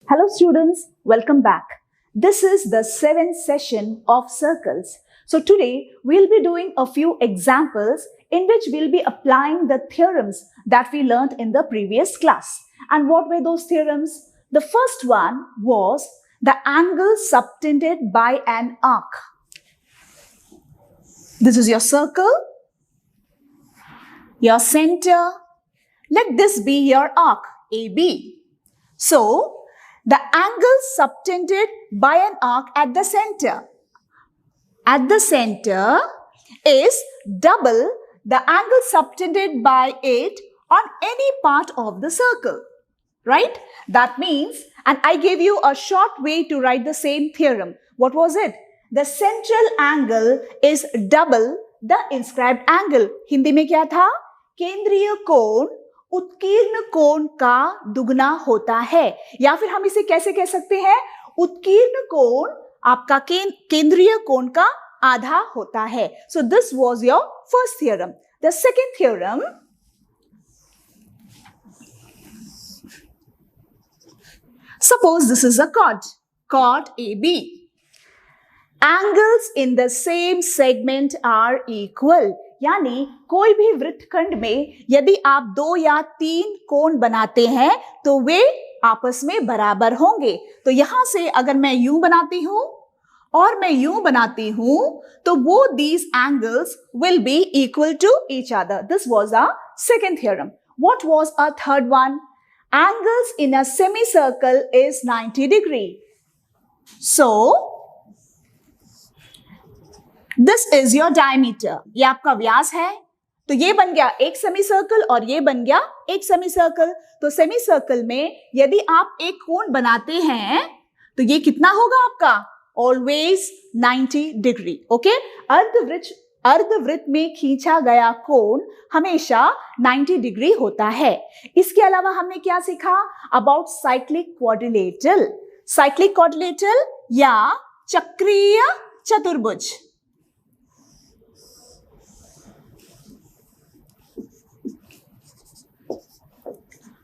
Hello students, welcome back. This is the 7th session of circles. So today we'll be doing a few examples in which we'll be applying the theorems that we learned in the previous class. And what were those theorems? The first one was the angle subtended by an arc. This is your circle, your center. Let this be your arc, AB. So, the angle subtended by an arc at the center is double the angle subtended by it on any part of the circle, right? That means, and I gave you a short way to write the same theorem. What was it? The central angle is double the inscribed angle. Hindi में क्या था? केंद्रीय कोण उत्कीर्ण कोण का दुगना होता है, या फिर हम इसे कैसे कह सकते हैं? उत्कीर्ण कोण आपका केंद्रीय कोण का आधा होता है. So this was your first theorem. The second theorem, suppose this is a chord AB. Angles in the same segment are equal. यानी कोई भी वृत्तखंड में यदि आप 2 या 3 कोण बनाते हैं तो वे आपस में बराबर होंगे. तो यहां से अगर मैं यूं बनाती हूं और मैं यूं बनाती हूं तो वो these angles will be equal to each other. This was our second theorem. What was our third one? Angles in a semicircle is 90 degree. So this is your diameter. ये आपका व्यास है. तो ये बन गया एक सेमी सर्कल और ये बन गया एक सेमी सर्कल. तो सेमी सर्कल में यदि आप एक कोण बनाते हैं तो ये कितना होगा आपका? Always 90 degree. ओके, अर्धवृत्त में खींचा गया कोण हमेशा 90 डिग्री होता है. इसके अलावा हमने क्या सीखा? About cyclic quadrilateral. Cyclic quadrilateral या चक्रीय चतुर्भुज.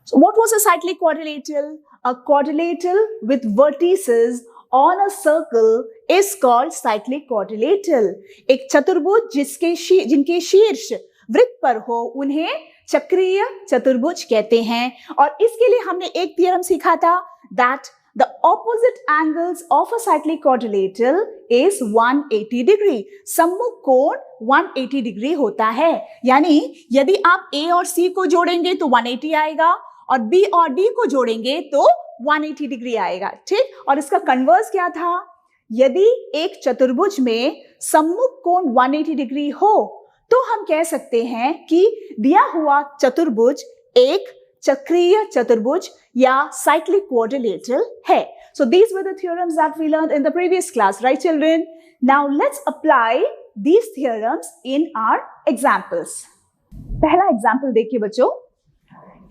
So what was a cyclic quadrilateral? A quadrilateral with vertices on a circle is called cyclic quadrilateral. एक चतुर्भुज जिनके शीर्ष वृत्त पर हो उन्हें चक्रीय चतुर्भुज कहते हैं. और इसके लिए हमने एक थ्योरम सीखा था that the opposite angles of a cyclic quadrilateral is 180 degree. सम्मुख कोण 180 डिग्री होता है. यानी यदि आप A और C को जोड़ेंगे तो 180 आएगा और B और D को जोड़ेंगे तो 180 डिग्री आएगा. ठीक, और इसका कन्वर्स क्या था? यदि एक चतुर्भुज में सम्मुख कोण 180 डिग्री हो तो हम कह सकते हैं कि दिया हुआ चतुर्भुज एक चक्रीय चतुर्भुज या cyclic quadrilateral है. So these were the theorems that we learned in the previous class, right children? Now let's apply these theorems in our examples. पहला example देखिए बच्चों.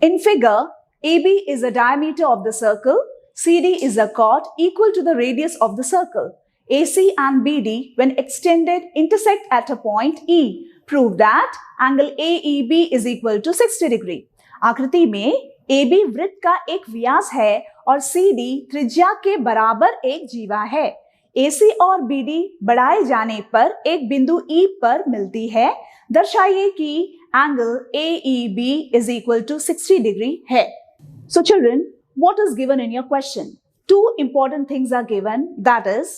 In figure, AB is the diameter of the circle, CD is a chord equal to the radius of the circle. AC and BD, when extended, intersect at a point E. Prove that angle AEB is equal to 60 degree. आकृति में AB वृत्त का एक व्यास है और CD त्रिज्या के बराबर एक जीवा है. AC और BD बढ़ाए जाने पर एक बिंदु E पर मिलती है. दर्शाइए कि angle AEB is equal to 60 degree है. So children, what is given in your question? Two important things are given, that is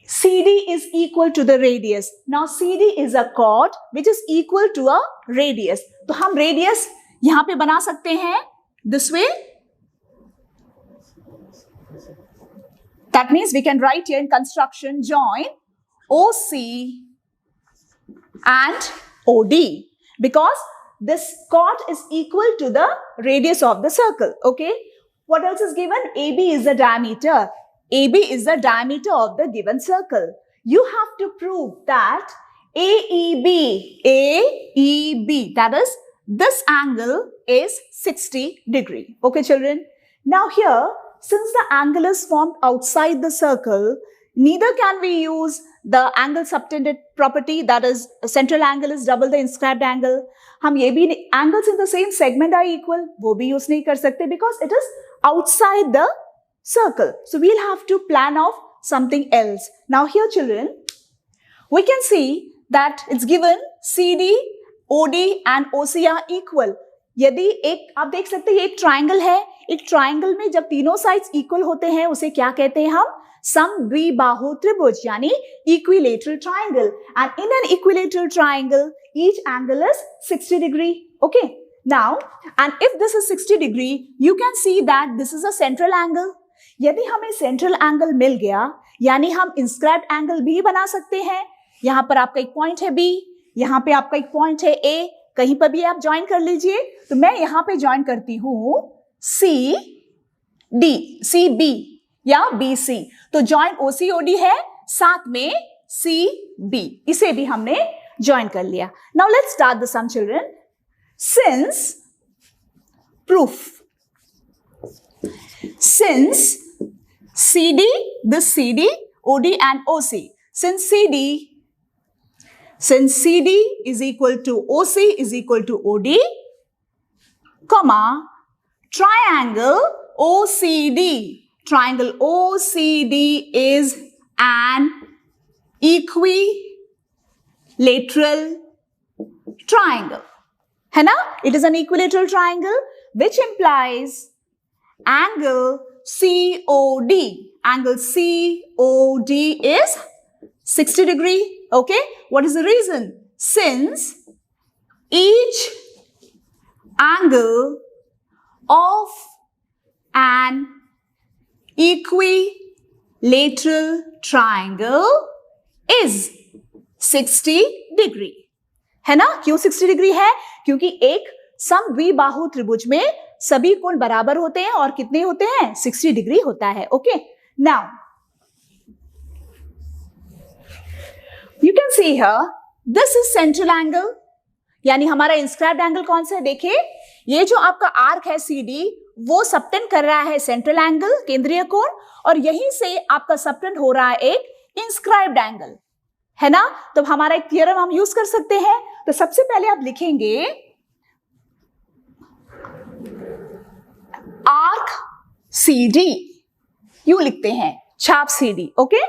CD is equal to the radius. Now CD is a chord which is equal to a radius. तो हम radius यहां पे बना सकते हैं this way. That means we can write here in construction, join OC and OD because this chord is equal to the radius of the circle. Okay. What else is given? AB is the diameter. AB is the diameter of the given circle. You have to prove that AEB, that is, this angle is 60 degree. Okay, children. Now here, since the angle is formed outside the circle, neither can we use the angle subtended property, that is central angle is double the inscribed angle. हम ये भी angles in the same segment are equal, वो भी use नहीं कर सकते because it is outside the circle. So we'll have to plan of something else. Now here children, we can see that it's given CD, OD and OC are equal. यदि एक आप देख सकते हैं ये एक ट्राइंगल है, एक ट्राइंगल में जब तीनों साइड्स इक्वल होते हैं उसे क्या कहते हैं हम? समद्विबाहु त्रिभुज यानी equilateral triangle. And in an equilateral triangle each angle is 60 degree. Okay, now and if this is 60 degree you can see that this is a central angle. यदि हमें सेंट्रल एंगल मिल गया यानी हम इंस्क्राइब्ड एंगल भी बना सकते हैं. यहां पर आपका एक पॉइंट है बी, यहां पे आपका एक पॉइंट है ए, कहीं पर भी आप ज्वाइन कर लीजिए. तो मैं यहां पे ज्वाइन करती हूं सी डी, सी बी या बी सी. तो ज्वाइन ओसीओडी है, साथ में सी बी, इसे भी हमने ज्वाइन कर लिया. Now let's start the sum children. Since proof, since CD, this CD, OD and OC, since CD is equal to OC is equal to OD, comma, triangle OCD, triangle OCD is an equilateral triangle. है ना? It is an equilateral triangle which implies angle COD. Angle COD is 60 degree. Okay, what is the reason? Since each angle of an equilateral triangle is 60 degree. है ना? क्यों 60 degree है? क्योंकि एक समद्विबाहु त्रिभुज में सभी कोण बराबर होते हैं और कितने होते हैं? 60 डिग्री होता है. Okay, now you can see here this is central angle, यानी हमारा इंस्क्राइब्ड एंगल कौन सा है? देखिए, ये जो आपका आर्क है CD वो सबटेंड कर रहा है सेंट्रल एंगल, केंद्रीय कोण, और यहीं से आपका सबटेंड हो रहा है एक इंस्क्राइब्ड एंगल, है ना? तो हमारा एक थ्योरम हम यूज कर सकते हैं. तो सबसे पहले आप लिखेंगे आर्क CD, यू लिखते हैं छाप CD. Okay,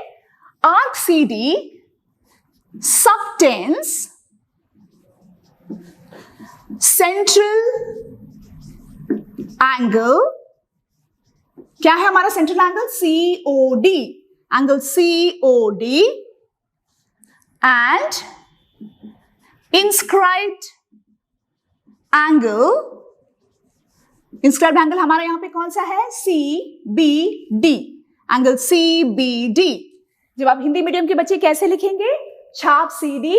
arc CD subtends central angle. क्या है हमारा central angle? COD, angle COD and inscribed angle. Inscribed angle हमारा यहां पे कौन सा है? CBD, angle CBD. जब आप हिंदी मीडियम के बच्चे कैसे लिखेंगे? छाप CD,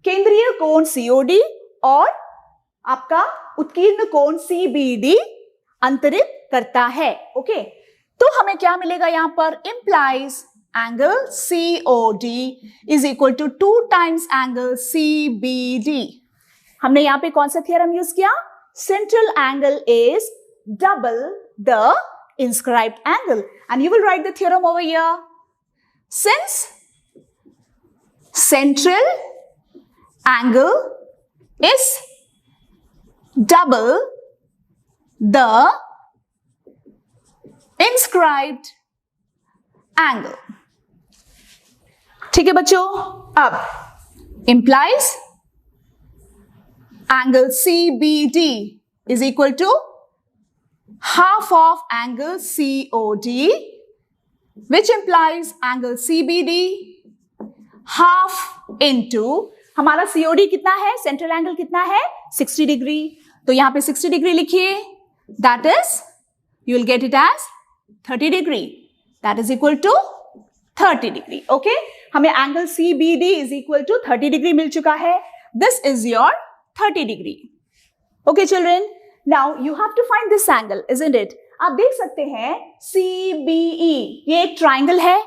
केंद्रीय कोण COD और आपका उत्कीर्ण कोण CBD अंतरित करता है. ओके, तो हमें क्या मिलेगा यहां पर? Implies angle COD is equal to 2 times angle CBD. हमने यहां पे कौन सा थ्योरम यूज किया? Central angle is double the inscribed angle, and you will write the theorem over here. Since central angle is double the inscribed angle. ठीक है बच्चों, अब implies angle CBD is equal to half of angle COD, which implies angle CBD half into हमारा COD कितना है? Central angle कितना है? 60 degree. तो यहां पे 60 डिग्री लिखिए, that is you will get it as 30 degree. That is equal to 30 degree. Okay, हमें angle CBD is equal to 30 degree मिल चुका है. This is your 30 degree. Okay children, now you have to find this angle, isn't it? आप देख सकते हैं CBE, ये एक ट्राइंगल है.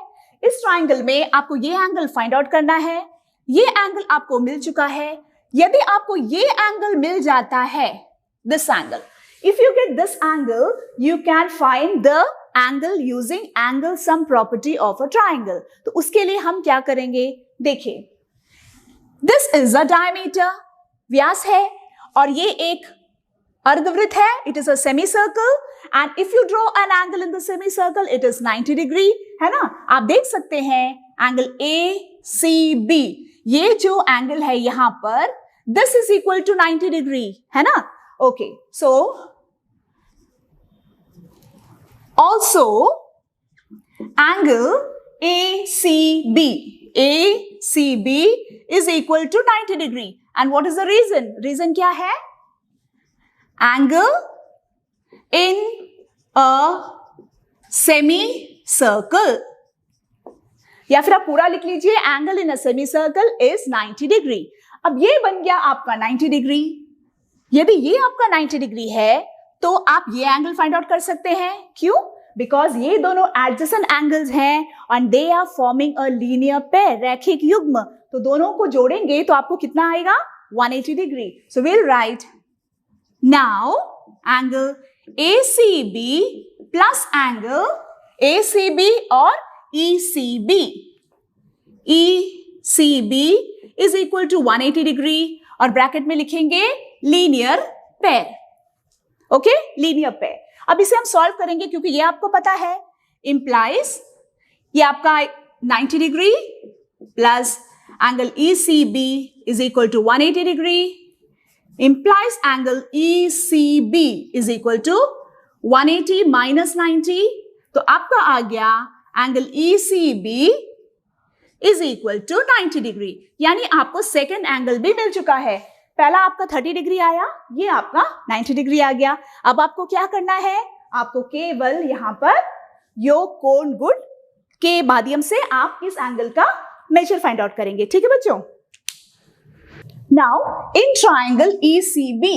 इस ट्राइंगल में आपको ये एंगल फाइंड आउट करना है. ये एंगल आपको मिल चुका है. यदि आपको ये एंगल मिल जाता है, this angle, if you get this angle, you can find the angle using angle sum property of a triangle. तो उसके लिए हम क्या करेंगे, देखिए, दिस इज अ डायमीटर, व्यास है, और ये एक अर्धवृत्त है, it is a semi circle, and if you draw an angle in the semi circle it is 90 degree, है ना। आप देख सकते हैं एंगल ए सी बी, ये जो एंगल है यहां पर, this is equal to 90 degree, है ना। Okay, so also angle A C B is equal to 90 degree, and what is the reason, reason क्या है, एंगल in a semicircle, या फिर आप पूरा लिख लीजिए, angle in a semicircle is 90 degree. अब ये बन गया आपका 90 डिग्री। यदि ये आपका 90 डिग्री है तो आप ये एंगल फाइंड आउट कर सकते हैं, क्यों, बिकॉज ये दोनों एडजेसेंट एंगल्स हैं and they are forming a linear pair, रैखिक युग्म। तो दोनों को जोड़ेंगे तो आपको कितना आएगा, 180 degree. So will write now angle ACB plus angle ACB or ECB. ECB is equal to 180 degree और ब्रैकेट में लिखेंगे linear pair. Okay, linear pair. अब इसे हम सॉल्व करेंगे क्योंकि ये आपको पता है, इंप्लाइज ये आपका 90 degree plus angle ECB is equal to 180 degree implies angle ECB is equal to 180 minus 90, तो आपका आ गया angle ECB is equal to 90 degree, यानी आपको सेकेंड एंगल भी मिल चुका है। पहला आपका 30 डिग्री आया, ये आपका 90 डिग्री आ गया। अब आपको क्या करना है, आपको केवल यहां पर योग कोण गुण के माध्यम से आप इस एंगल का मेजर फाइंड आउट करेंगे, ठीक है बच्चों। Now, in triangle ECB,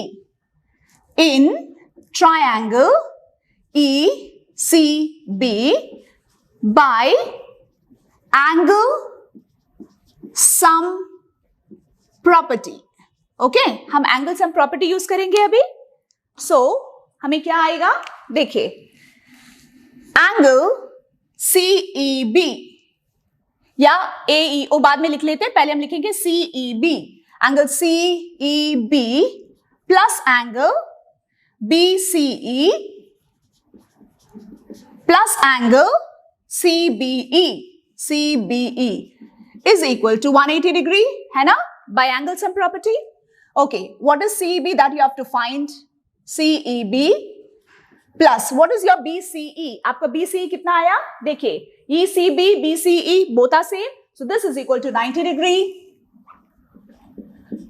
by angle sum property, okay, हम angle sum property यूज करेंगे अभी। So, हमें क्या आएगा, देखिए, angle CEB या AEO बाद में लिख लेते हैं, पहले हम लिखेंगे CEB, angle CEB plus angle BCE plus angle CBE is equal to 180 degree, है ना, by angle sum property. Okay, what is CEB that you have to find? CEB plus what is your BCE? आपका BCE कितना आया, देखिए, ECB BCE both are same, so this is equal to 90 degree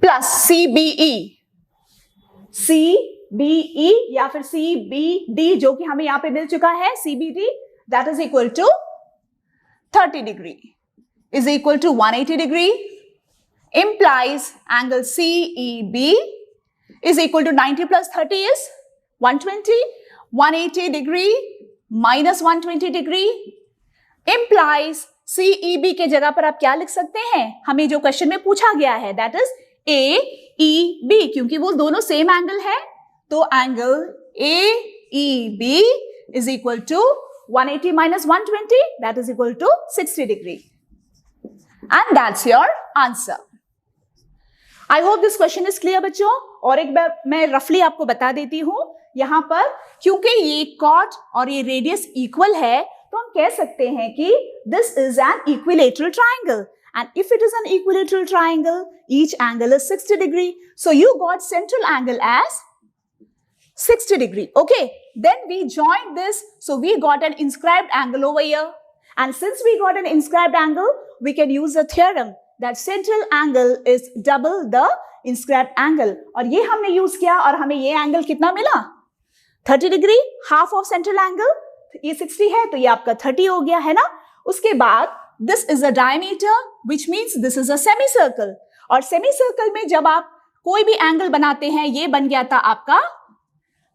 plus CBE या फिर CBD जो कि हमें यहां पे मिल चुका है, CBD that is equal to 30 degree is equal to 180 degree, implies angle CEB is equal to 90 plus 30 is 120, 180 degree minus 120 degree implies CEB के जगह पर आप क्या लिख सकते हैं, हमें जो क्वेश्चन में पूछा गया है that is AEB, क्योंकि वो दोनों सेम एंगल है, तो angle AEB is equal to 180 minus 120 that is equal to 60 degree, and that's your answer. I hope this question is clear बच्चों। और एक बार मैं रफली आपको बता देती हूं, यहां पर क्योंकि ये कॉर्ड और ये रेडियस इक्वल है तो हम कह सकते हैं कि this is an equilateral triangle, and if it is an equilateral triangle each angle is 60 degree, so you got central angle as 60 degree. Okay, then we joined this, so we got an inscribed angle over here, and since we got an inscribed angle we can use the theorem that central angle is double the inscribed angle, और ये हमने use किया और हमें ये angle कितना मिला, 30 degree, half of central angle, ये 60 है तो ये आपका 30 हो गया, है ना। उसके बाद this is a diameter which means this is a semi circle, और सेमी सर्कल में जब आप कोई भी एंगल बनाते हैं ये बन गया था आपका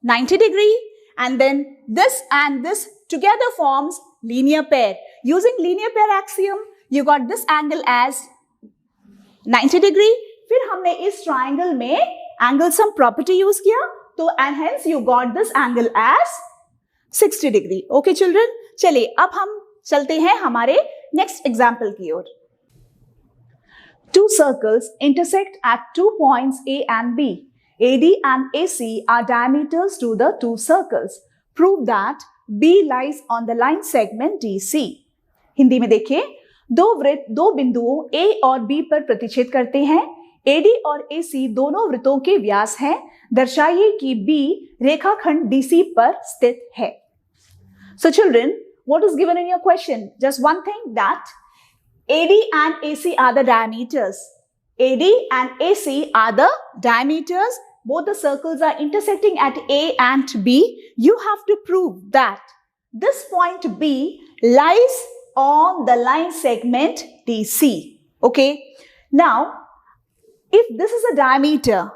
90 degree, and then this together forms linear pair. Using linear pair axiom you got this angle as 90 degree. फिर हमने इस ट्राइंगल में एंगल सम प्रॉपर्टी यूज किया, तो and hence you got this angle as 60 degree. Okay children, चलिए अब हम चलते हैं हमारे नेक्स्ट एग्जाम्पल की ओर। Two circles intersect at 2 points A and B. AD and AC are diameters to the two circles. Prove that B lies on the line segment DC. Hindi में देखिए, दो वृत्त दो बिंदुओं A और B पर प्रतिच्छेद करते हैं। AD और AC दोनों वृत्तों के व्यास हैं। दर्शाइए कि B रेखाखंड DC पर स्थित है। So children, what is given in your question? Just one thing, that AD and AC are the diameters. AD and AC are the diameters. Both the circles are intersecting at A and B. You have to prove that this point B lies on the line segment DC. Okay. Now, if this is a diameter,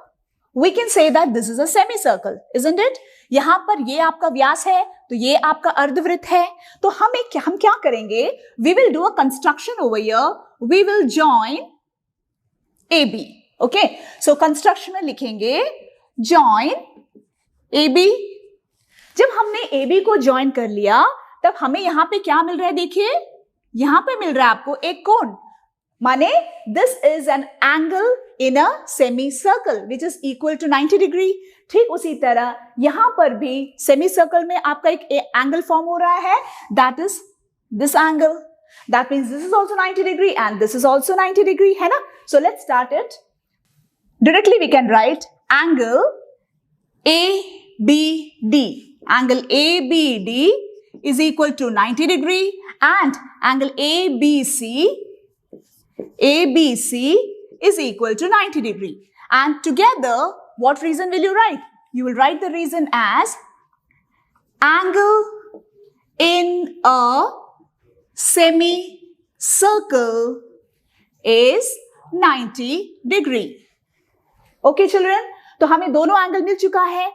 we can say that this is a semicircle, isn't it? यहां पर ये आपका व्यास है, तो ये आपका अर्धवृत्त है। तो हम क्या करेंगे? We will do a construction over here. We will join AB. Okay. So construction में लिखेंगे join AB. जब हमने AB को join कर लिया, तब हमें यहां पे क्या मिल रहा है? देखिए, यहां पे मिल रहा है आपको एक कोण, माने this is an angle in a semicircle which is equal to 90 degree. ठीक उसी तरह यहां पर भी semicircle में आपका एक एंगल फॉर्म हो रहा है, that is this angle. That means this is also 90 degree and this is also 90 degree, है ना? So let's start it. Directly we can write angle ABD. Angle ABD is equal to 90 degree and angle ABC is equal to 90 degree. And together, what reason will you write? You will write the reason as angle in a semicircle is 90 degree. Okay children, तो हमें दोनों angle मिल चुका है।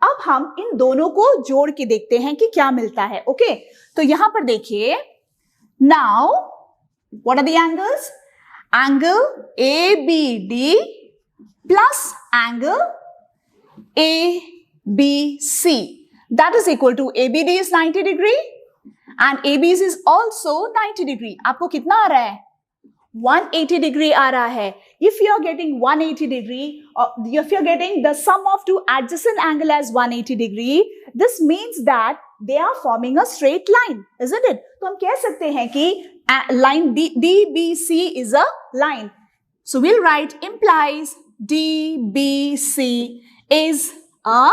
अब हम इन दोनों को जोड़ के देखते हैं कि क्या मिलता है। ओके, तो यहां पर देखिए, now what are the angles? Angle ABD plus angle ABC. That is equal to ABD is 90 degree and ABC is also 90 degree. आपको कितना आ रहा है? 180 degree आ रहा है. If you are getting 180 degree, or if you are getting the sum of two adjacent angle as 180 degree, this means that they are forming a straight line, isn't it? तो हम कह सकते हैं कि line DBC is a line. So we'll write implies DBC is a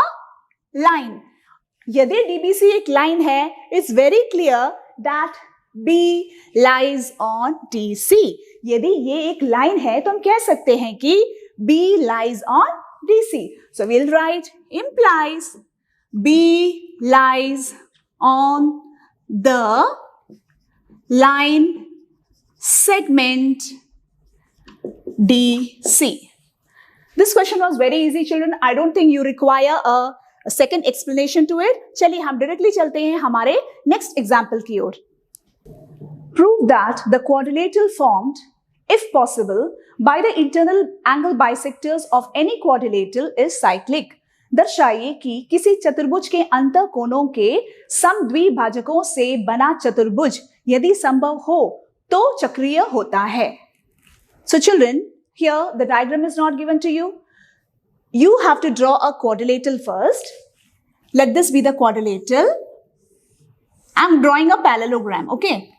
line. यदि DBC एक line है, it's very clear that B lies on DC. यदि ये एक line है, तो हम कह सकते हैं कि B lies on DC. So we'll write implies B lies on the line segment DC. This question was very easy children. I don't think you require a second explanation to it. चलिए हम directly चलते हैं हमारे next example की ओर. Prove that the quadrilateral formed, if possible, by the internal angle bisectors of any quadrilateral is cyclic. दर्शाइए कि किसी चतुर्भुज के अंतःकोणों के समद्विभाजकों से बना चतुर्भुज यदि संभव हो तो चक्रीय होता है. So children, here the diagram is not given to you. You have to draw a quadrilateral first. Let this be the quadrilateral. I'm drawing a parallelogram, okay?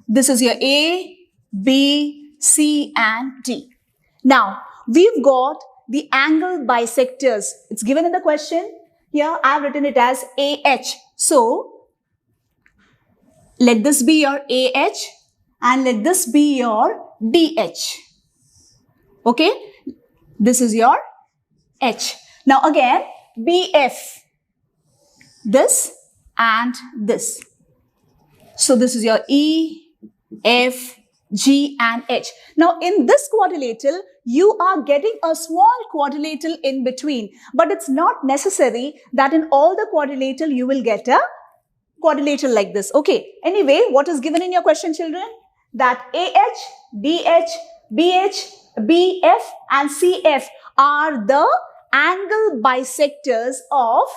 This is your A, B, C and D. Now, we've got the angle bisectors. It's given in the question. Here, I've written it as AH. So, let this be your AH and let this be your DH. Okay? This is your H. Now, again, BF. This and this. So, this is your E, F, G and H. Now, in this quadrilateral, you are getting a small quadrilateral in between. But it's not necessary that in all the quadrilateral, you will get a quadrilateral like this. Okay. Anyway, what is given in your question, children? That AH, DH, BH, BF and CF are the angle bisectors of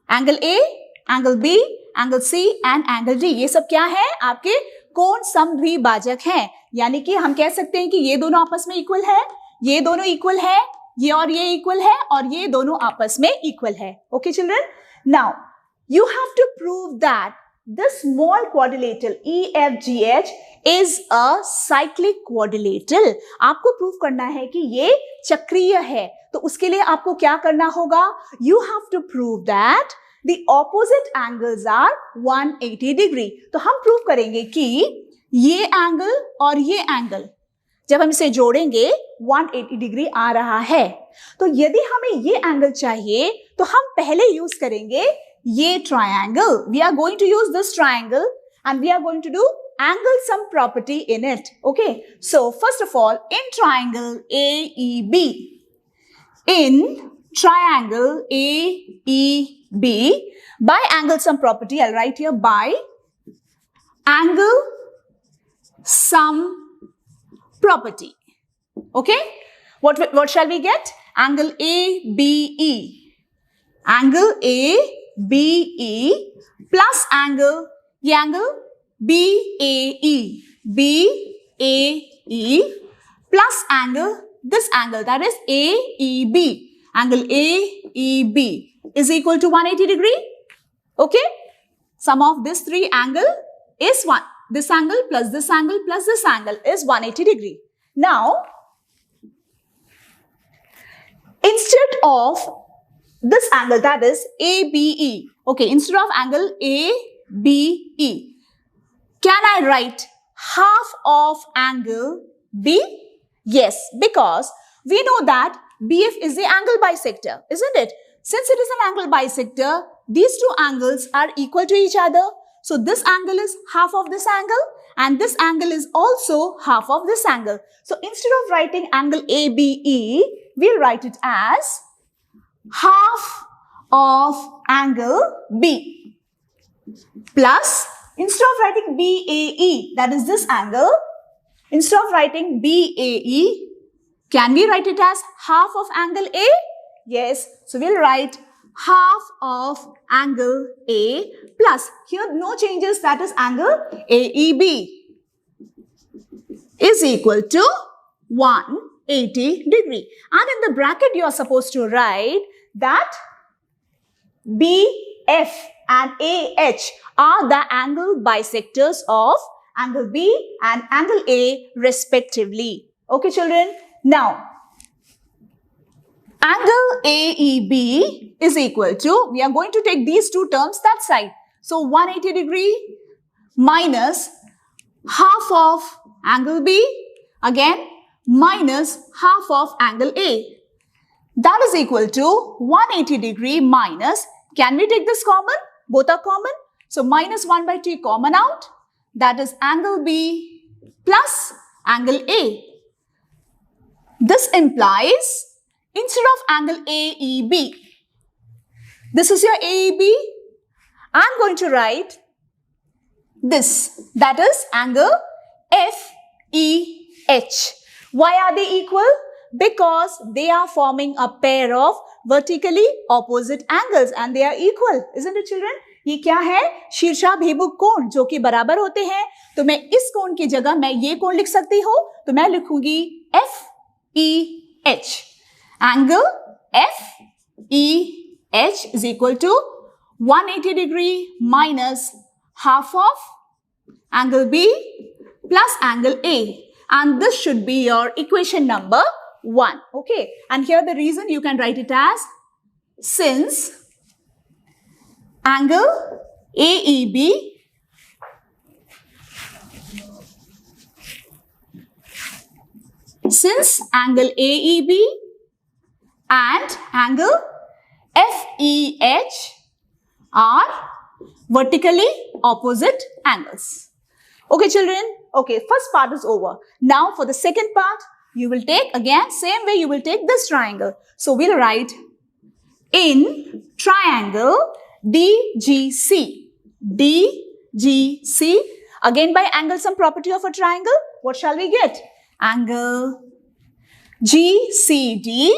angle A, angle B angle C and angle D, ये सब क्या है? आपके कोण समद्विभाजक हैं, यानी कि हम कह सकते हैं कि ये दोनों आपस में इक्वल है, ये दोनों इक्वल है, ये और ये इक्वल है, और ये दोनों आपस में इक्वल है. Okay children, now you have to prove that this small quadrilateral EFGH is a cyclic quadrilateral. आपको प्रूव करना है कि ये चक्रीय है, तो उसके लिए आपको क्या करना होगा? You have to prove that the opposite angles are 180 degree. तो हम प्रूव करेंगे कि ये एंगल और ये एंगल जब हम इसे जोड़ेंगे 180 डिग्री आ रहा है. तो यदि हमें ये एंगल चाहिए तो हम पहले यूज करेंगे ये triangle. We are going to use this triangle and we are going to do angle sum property in it. Okay. So first of all, in triangle AEB, by angle sum property, I'll write here by angle sum property. Okay. What shall we get? Angle ABE. Angle ABE plus angle, ये angle BAE plus angle, this angle that is AEB. Angle AEB is equal to 180 degree. Okay. Sum of this three angle is 1. This angle plus this angle plus this angle is 180 degree. Now, instead of this angle that is ABE, okay, instead of angle ABE, can I write half of angle B? Yes, because we know that BF is the angle bisector, isn't it? Since it is an angle bisector, these two angles are equal to each other. So this angle is half of this angle and this angle is also half of this angle. So instead of writing angle ABE, we'll write it as half of angle B plus, instead of writing BAE, that is this angle, instead of writing BAE, can we write it as half of angle A? Yes, so we'll write half of angle A plus, here no changes, that is angle AEB is equal to 180 degree. And in the bracket you are supposed to write that BF and AH are the angle bisectors of angle B and angle A respectively. Okay children, now angle AEB is equal to, we are going to take these two terms that side. So 180 degree minus half of angle B, again minus half of angle A. That is equal to 180 degree minus, can we take this common? Both are common. So minus 1 by 2 common out. That is angle B plus angle A. This implies, instead of angle AEB, this is your AEB, I'm going to write this, that is angle FEH. Why are they equal? Because they are forming a pair of vertically opposite angles and they are equal, isn't it children? ये क्या है? शीर्षाभिमुख कोण जो कि बराबर होते हैं. तो मैं इस कोण की जगह मैं ये कोण लिख सकती हूँ, तो मैं लिखूंगी FEH. Angle FEH is equal to 180 degree minus half of angle B plus angle A. And this should be your equation number 1. Okay. And here the reason you can write it as, since angle AEB and angle FEH are vertically opposite angles. Okay children, okay, first part is over. Now for the second part, you will take again same way you will take this triangle. So we'll write in triangle DGC, again by angle sum property of a triangle, what shall we get? Angle GCD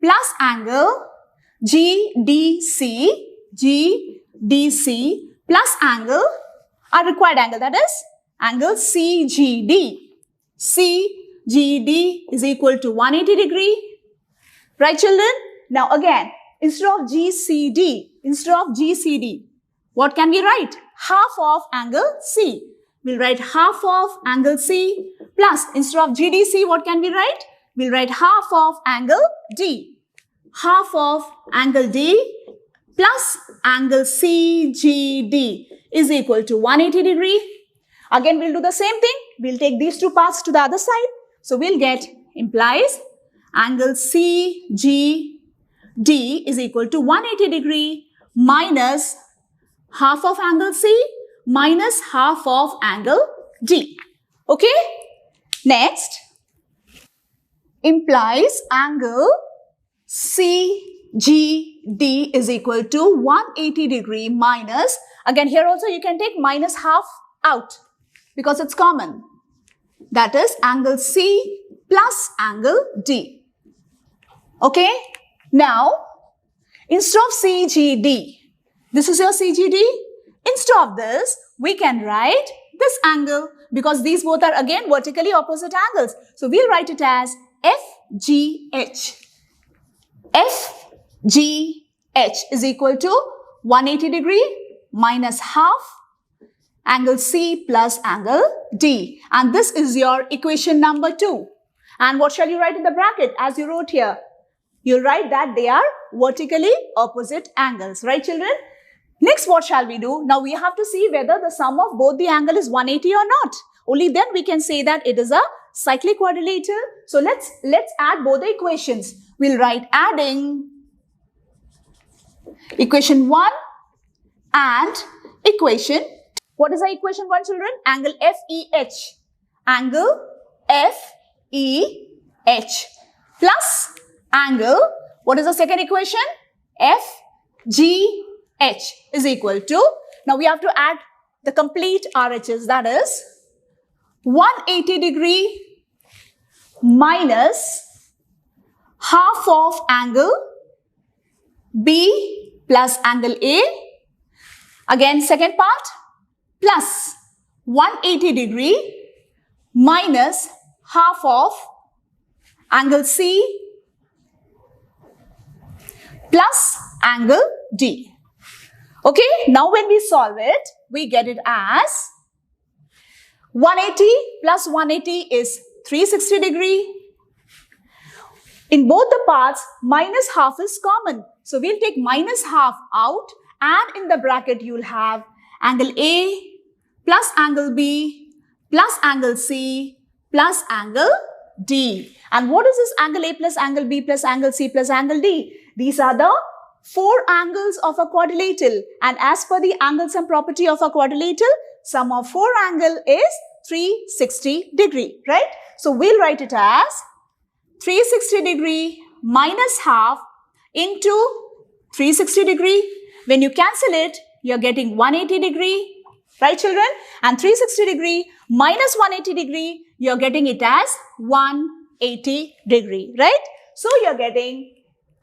plus angle GDC GDC plus angle, our required angle, that is angle CGD. CGD is equal to 180 degree. Right, children? Now again, instead of GCD, what can we write? Half of angle C. We'll write half of angle C plus, instead of GDC, what can we write? We'll write half of angle D. Half of angle D plus angle CGD is equal to 180 degree. Again, we'll do the same thing. We'll take these two parts to the other side. So we'll get, implies angle CGD is equal to 180 degree minus half of angle C minus half of angle D. Okay? Next, implies angle CGD is equal to 180 degree minus, again here also you can take minus half out because it's common. That is angle C plus angle D. Okay? Now, instead of CGD, this is your CGD. Instead of this, we can write this angle because these both are again vertically opposite angles. So we'll write it as FGH. FGH is equal to 180 degree minus half angle C plus angle D. And this is your equation number 2. And what shall you write in the bracket as you wrote here? You'll write that they are vertically opposite angles. Right, children? Next, what shall we do? Now, we have to see whether the sum of both the angle is 180 or not. Only then we can say that it is a cyclic quadrilateral. So, let's add both the equations. We'll write adding equation 1 and equation. What is the equation 1, children? Angle FEH. Angle FEH plus angle, what is the second equation? FGH is equal to, now we have to add the complete RHS, that is 180 degree minus half of angle B plus angle A, again second part, plus 180 degree minus half of angle C plus angle D. Okay, now when we solve it, we get it as 180 plus 180 is 360 degree. In both the parts, minus half is common. So we'll take minus half out and in the bracket you'll have angle A plus angle B plus angle C plus angle D. And what is this angle A plus angle B plus angle C plus angle D? These are the 4 angles of a quadrilateral. And as per the angle sum property of a quadrilateral, sum of 4 angle is 360 degree, right? So we'll write it as 360 degree minus half into 360 degree. When you cancel it, you're getting 180 degree, right, children? And 360 degree minus 180 degree, you're getting it as 180 degree, right? So you're getting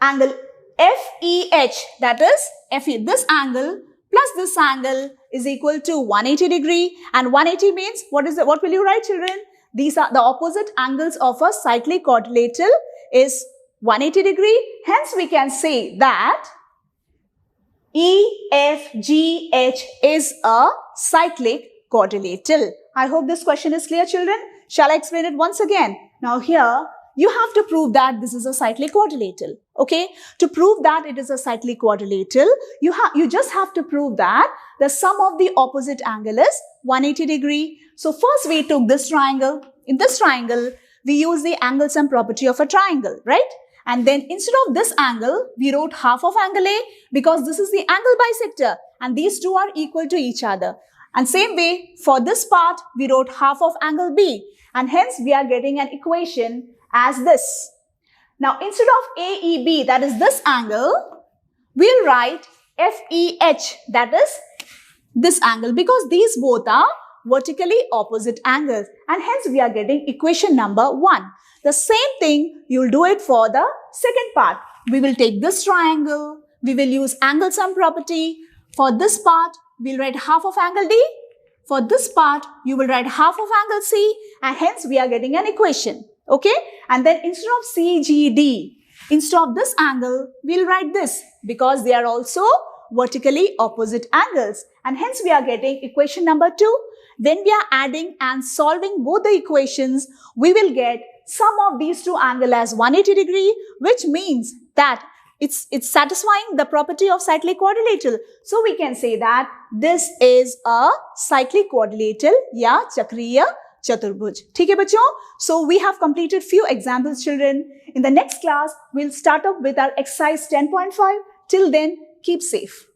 angle FEH, that is FE, this angle plus this angle is equal to 180 degree. And 180 means, what will you write, children? These are the opposite angles of a cyclic quadrilateral is 180 degree. Hence, we can say that EFGH is a cyclic quadrilateral. I hope this question is clear, children. Shall I explain it once again? Now here, you have to prove that this is a cyclic quadrilateral. Okay? To prove that it is a cyclic quadrilateral, you just have to prove that the sum of the opposite angle is 180 degree. So first we took this triangle. In this triangle, we use the angle sum property of a triangle, right? And then instead of this angle, we wrote half of angle A because this is the angle bisector and these two are equal to each other. And same way, for this part, we wrote half of angle B and hence we are getting an equation as this. Now, instead of AEB, that is this angle, we'll write FEH, that is this angle because these both are vertically opposite angles and hence we are getting equation number 1. The same thing, you'll do it for the second part. We will take this triangle, we will use angle sum property. For this part, we'll write half of angle D. For this part, you will write half of angle C, and hence we are getting an equation. Okay? And then instead of CGD, instead of this angle, we'll write this because they are also vertically opposite angles. And hence we are getting equation number 2. When we are adding and solving both the equations, we will get sum of these two angles as 180 degree, which means that it's satisfying the property of cyclic quadrilateral. So we can say that this is a cyclic quadrilateral या चक्रीय चतुर्भुज. ठीक है बच्चों? So we have completed few examples, children. In the next class, we'll start up with our exercise 10.5. Till then, keep safe.